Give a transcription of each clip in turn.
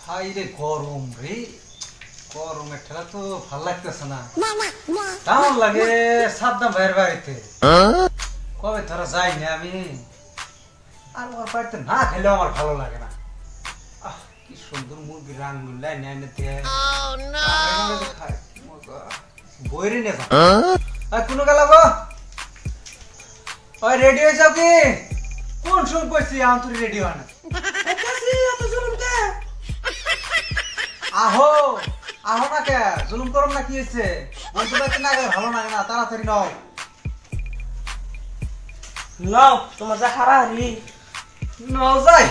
High রে গরম রে গরমের ঠেলা তো ভাল লাগতেছে না কেমন লাগে সাদ্দাম ভাইয়ের বাড়িতে কবে ধরা যাইনি আমি আর ওর বাড়িতে না খেলে আমার ভালো লাগে না কি সুন্দর মুরগি রান্না লাইনে এনে দিয়ে বইরে নিয়ে যা কোনো গেল গো ওই রেডি হয়ে যাও কি কোন শুন কইছি আন্তরি রেডি হয় না আহো আহো না কে জুলুম করম না কি হয়েছে বলতে পারছি না ভালো লাগে না তাড়াতাড়ি নাও নাও তোমার যা হারাহারি নাও যাই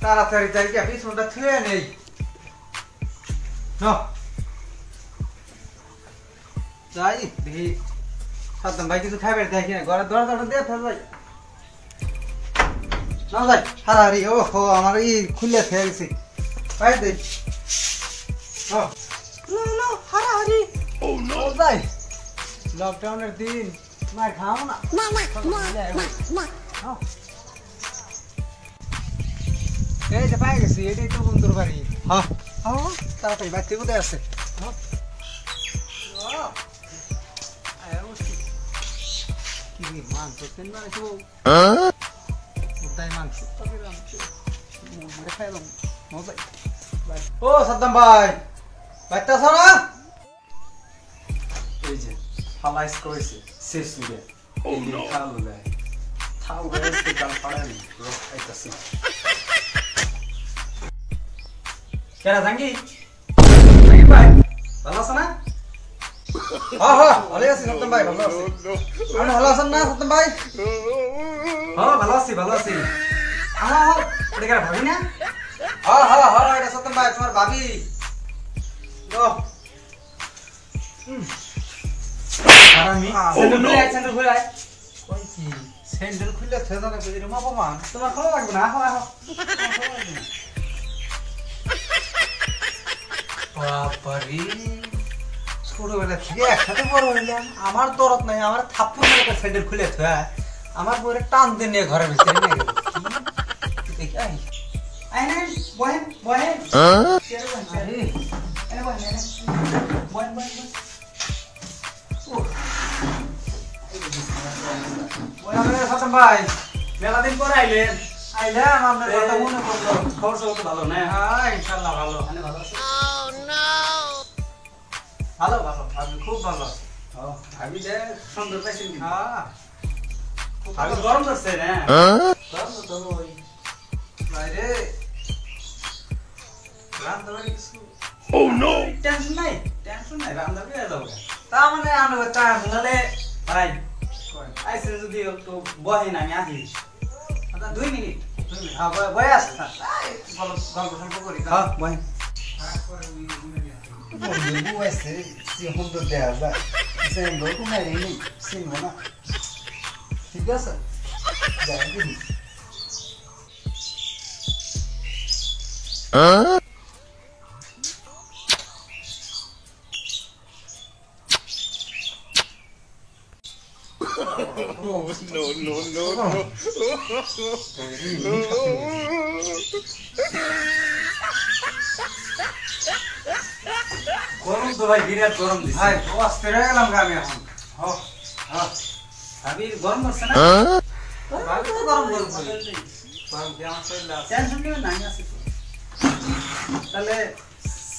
তাড়াতাড়ি যাই কি বিছুনটা ছুঁয়ে নেই নাও যাই দেখি সাদ্দাম ভাই কিছু খাইবে দেখি না ঘরের দরজাটা দিয়ে ফেল যাই নাও যাই হারাহারি ও হো আমার ই খুলে খেয়ে গেছি পাই দে হারাহারি ও নো যাই লকডাউনের দিন মার খাও না এই যে পাই গেছি এটাই তো বন্ধুর বাড়ি হ্যাঁ তাড়াতাড়ি বাচ্চা কোথায় আছে কি মাংস কেন আছে কোথায় মাংস খাইলাম মজাই ও সাদ্দাম ভাই বাচ্চা আছো না এই যে ফালাইস করেছে শেষ সুরে এই যে খাওয়া যায় থাও গেছে কাল পাড়ানি রোগ খাইতেছি কেরা জাঙ্গি জাঙ্গি ভাই ভালো আছো না হ্যাঁ ভালো আছি সত্যম ভাই ভালো আছি আপনি ভালো আছেন না সত্যম ভাই হ্যাঁ ভালো আছি আমার এটা কেরা ভাবি না হ্যাঁ এটা সত্যম ভাই তোমার ভাবি স্যান্ডেল খুলে তোমার ভালো লাগবে না বাবারি ছোটবেলা থেকে একসাথে বড় হইলাম আমার দরদ নাই আমার থাপ্পড় মেরে স্যান্ডেল খুলে থা আমার বউরে টান দিয়ে নিয়ে ঘরে ভিতরে নিয়ে গেল দেখি বহেন ভাই মেলা দিন পরে আইলেন আপনার কথা মনে পড়লো খবর সব তো ভালো না হ্যাঁ ইনশাল্লাহ ভালো ভালো আমি খুব ভালো আমি যে সুন্দর পাইছেন হ্যাঁ আমি গরম করছে না গরম তো ওই বাইরে রান্না বাড়ি কিছু ও নো টেনশন নাই রান্না বাড়ি যাবো তা মানে আমরা টেনশন হলে ভাই আইসে যদি একটু বহেন আমি আসি 2 মিনিট হ্যাঁ বয়ে আসে বলো গল্প সল্প করি হ্যাঁ বহেন বন্ধু আছে সুন্দর দেয়া যায় স্যান্ডেল তো নাই নেই চিনবো না ঠিক আছে যাই দিন No. গরম তো ভাই বিরাট গরম দিছে ভাই অস্থির হয়ে গেলাম আমি এখন আমি গরম করছে না ভাবি তো গরম কি আমার শরীর আছে টেনশন নিও না আছে তাহলে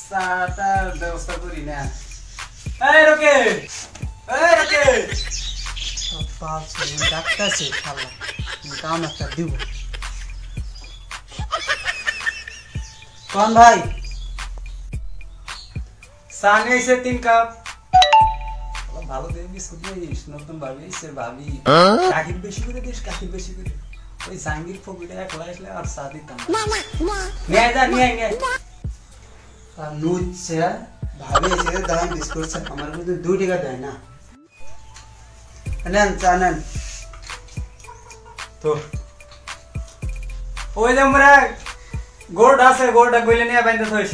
চাটার ব্যবস্থা করি না এই রোকে ডাক্তারছে খালা কাম একটা দিব কোন ভাই সানে এসে 3 কাপ ভালো দেবি বিস্কুট নিস নতুন ভাবি সে ভাবি কাকির বেশি করে দিস ওই জাঙ্গির ফকিরে একলা আসলে আর চা দিতাম নিয়ে আর নুচ্ছে ভাবি এসে দাম বিস্কুট আমার মধ্যে 2 টাকা দেয় না নেন তো ওই যে আমরা গোড় আছে গোড়টা গইলে নিয়ে বাইন্দে থইস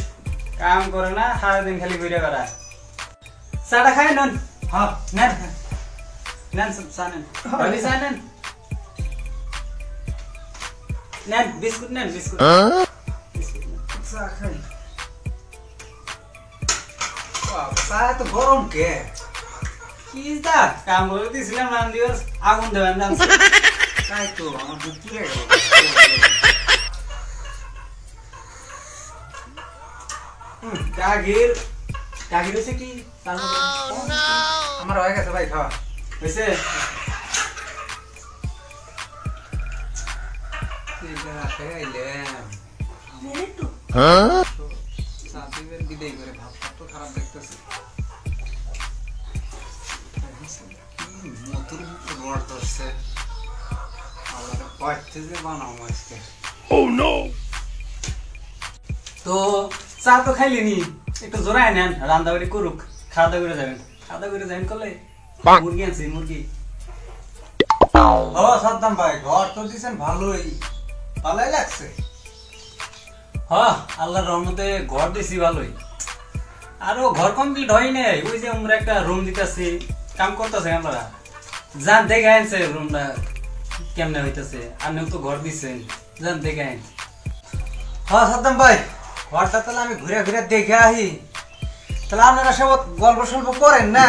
কাম করে না সারাদিন খালি ঘুরে বেড়ায় চাটা খাই নেন হ্যাঁ নেন চা নেন ভাবি চা নেন বিস্কুট চা খাই চা এত গরম কে? কি দা কাম করে দিছিলাম রান দিবস আগুন দেবেন না তাই তো আমার বুক পুড়ে গেল। কাগির হয়েছে কি? আমার হয়ে গেছে ভাই, খাওয়া হয়েছে। ভাবটা তো খারাপ দেখতেছে। মতুর বড় ধরছে তো চা তো খাইলেনি, একটু জোড়ায় নেন, রান্না বাড়ি করুক, খাওয়া দাওয়া করে যাবেন। খাওয়া দাওয়া করে যাবেন করলে মুরগি আনছি, মুরগি। ও সাদ্দাম ভাই, ঘর তো দিচ্ছেন ভালোই, ভালোই লাগছে। হ্যাঁ, আল্লাহর রহমতে ঘর দিছি ভালোই। আরো ঘর কমপ্লিট হয় নাই, ওই যে আমরা একটা রুম দিতেছি, কাম করতেছে আমরা, যান দেখে আনছে রুমটা কেমনে হইতেছে। আপনিও তো ঘর দিচ্ছেন, যান দেখে আইন। হ্যাঁ সাদ্দাম ভাই, ঘরটা তাহলে আমি ঘুরে ঘুরে দেখে আহি। তাহলে আপনারা সব গল্প সল্প করেন না,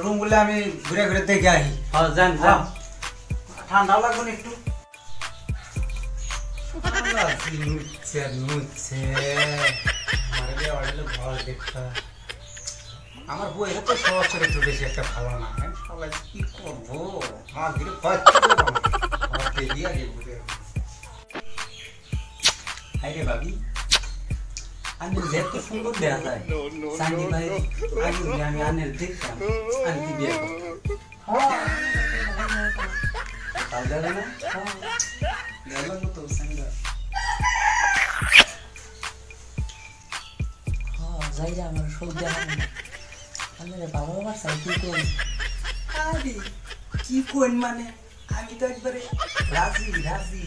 রুম গুলো আমি ঘুরে ঘুরে দেখে আহি। হ্যাঁ যান যান, ঠান্ডা লাগবে না একটু। আমার বইয়ের তো সবার চরিত্র বেশি একটা ভালো না, সবাই কি করবো, আমার ঘিরে আরে ভাবি, আমি যেত সুন্দর দেখা যায় সানি ভাই, আমি আনের দেখতাম, আমি কি বিয়ে করবো যাবে না তো সাঙ্গা। যাইরা আমার সব দেখা বাবা বাবার চাই কি করি। আরে কি কোন মানে, আমি তো একবারে রাজি রাজি।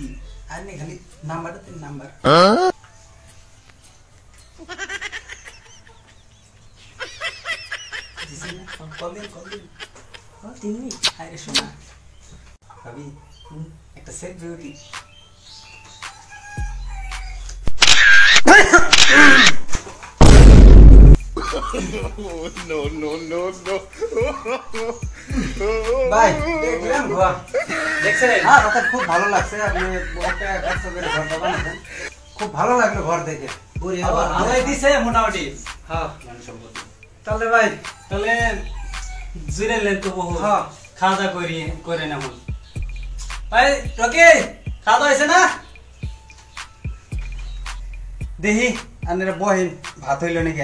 আনে খালি নাম্বারটা তিন নাম্বার। তুমি আরে শোনা ভাবি, একটা সেট বিউটি। ভাই দেখলেন ঘর, দেখছেন? হ্যাঁ কথা খুব ভালো লাগছে, আপনি খুব ভালো লাগলো ঘর দেখে, দিছে মোটামুটি। হ্যাঁ তাহলে ভাই, তাহলে জুড়েলেন তো বহু। হ্যাঁ খাওয়া দাওয়া করে নেব ভাই। রকি খাওয়া দাওয়া হয়েছে না? দেখি আপনারা বহিন, ভাত হইল নাকি?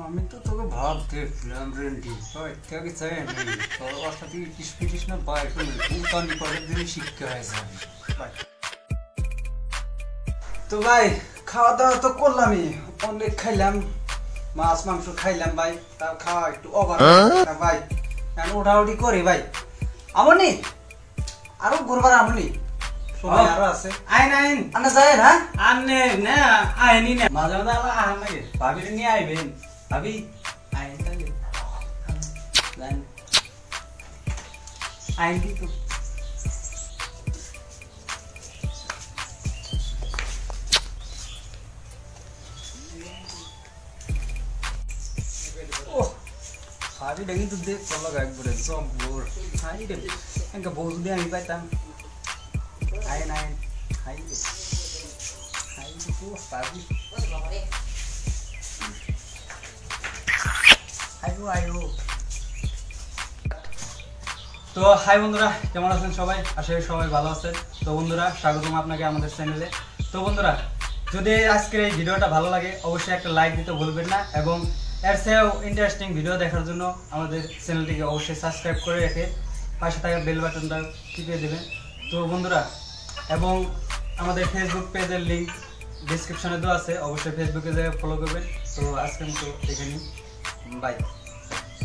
আমি তো তোকে ভাব দেখলাম রেন্টি শিক্ষা হয়েছে। তো ভাই খাওয়া দাওয়া তো করলামই, অনেক খাইলাম, মাছ মাংস খাইলাম ভাই, তাও খাওয়া একটু অভাব ভাই। ওঠাউঠি করি ভাই, আমনি আরো ঘুরবার আমনি সময় আরো আছে। আইন আইন আনা যায় না, আনে না আইনি না, মাঝে মাঝে আবার আহান লাগে। ভাবিরে নিয়ে আইবেন, ভাবি আইন তাহলে আইন কিন্তু ভাবি দেখি তো দেখ চলো একবারে জব্বর। হাই রে এনকা বউ যদি আমি পাইতাম। আইন আইন হাই রে হাই রে তো ভাবি আইও। তো হাই বন্ধুরা, কেমন আছেন সবাই? আশা করি সবাই ভালো আছেন। তো বন্ধুরা স্বাগতম আপনাকে আমাদের চ্যানেলে। তো বন্ধুরা যদি আজকের এই ভিডিওটা ভালো লাগে অবশ্যই একটা লাইক দিতে ভুলবেন না, এবং এর চেয়েও ইন্টারেস্টিং ভিডিও দেখার জন্য আমাদের চ্যানেলটিকে অবশ্যই সাবস্ক্রাইব করে রেখে পাশে থাকা বেল বাটনটা টিপে দেবেন। তো বন্ধুরা, এবং আমাদের ফেসবুক পেজের লিঙ্ক ডিসক্রিপশনে দেওয়া আছে, অবশ্যই ফেসবুকে ফলো করবেন। তো আজকের মতো এখানেই, বাই।